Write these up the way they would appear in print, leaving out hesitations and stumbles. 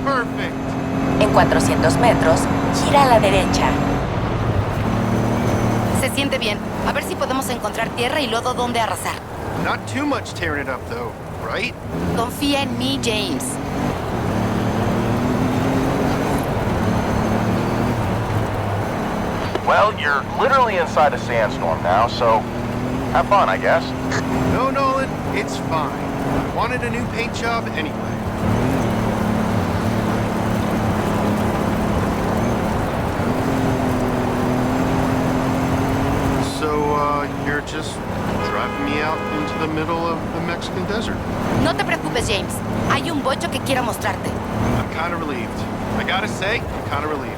perfect. En 400 metros, gira a la derecha. Se siente bien. A ver si podemos encontrar tierra y lodo donde arrasar. Not too much tearing it up, though, right? Confía en mí, James. Well, you're literally inside a sandstorm now, so have fun, I guess. No, Nolan, it's fine. I wanted a new paint job anyway. So, you're just driving me out into the middle of the Mexican desert. No te preocupes, James. Hay un bocho que quiero mostrarte. I'm kind of relieved. I gotta say, I'm kind of relieved.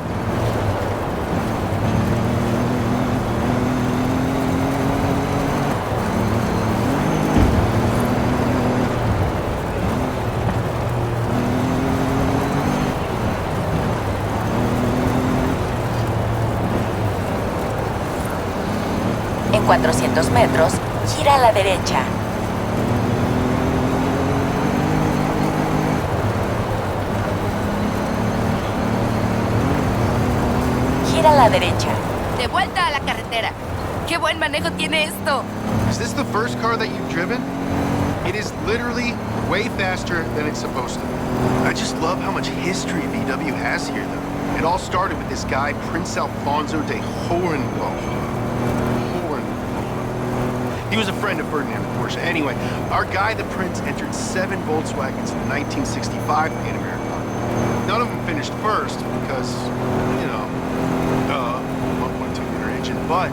En 400 metros, gira a la derecha. Gira a la derecha. De vuelta a la carretera. ¡Qué buen manejo tiene esto! Is this the first car that you've driven? It is literally way faster than it's supposed to. I just love how much history VW has here, though. It all started with this guy, Prince Alfonso de Hohenlohe. He was a friend of Ferdinand of Porsche. Anyway, our guy, the Prince, entered 7 Volkswagens in the 1965 Pan American. None of them finished first because, you know, 1.2-liter engine. But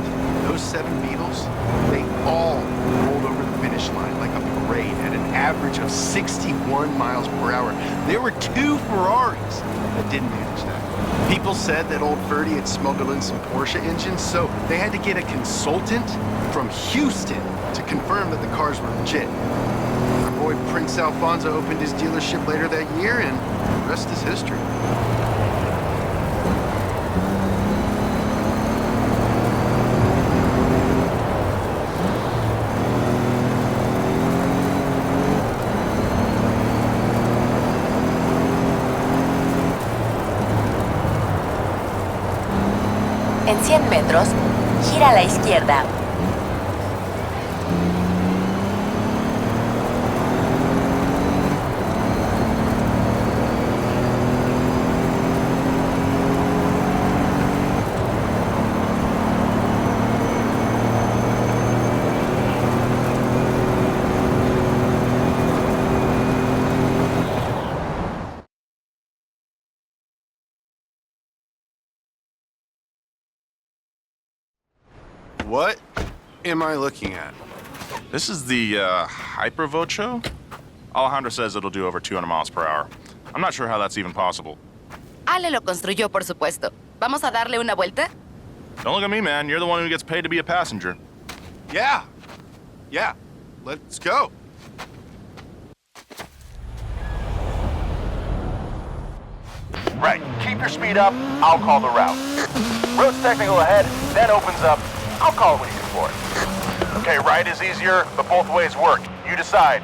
those 7 Beetles, they all rolled over the finish line like a parade at an average of 61 miles per hour. There were 2 Ferraris that didn't manage that. People said that old Ferdy had smuggled in some Porsche engines, so they had to get a consultant from Houston to confirm that the cars were legit. Our boy Prince Alfonso opened his dealership later that year, and the rest is history. En 100 metros, gira a la izquierda. What am I looking at? This is the Hypervocho? Alejandro says it'll do over 200 miles per hour. I'm not sure how that's even possible. Ale lo construyó, por supuesto. ¿Vamos a darle una vuelta? Don't look at me, man. You're the one who gets paid to be a passenger. Yeah, let's go. Right. Keep your speed up. I'll call the route. Road's technical ahead, then opens up. I'll call it when you can for it. Okay, right is easier, but both ways work. You decide.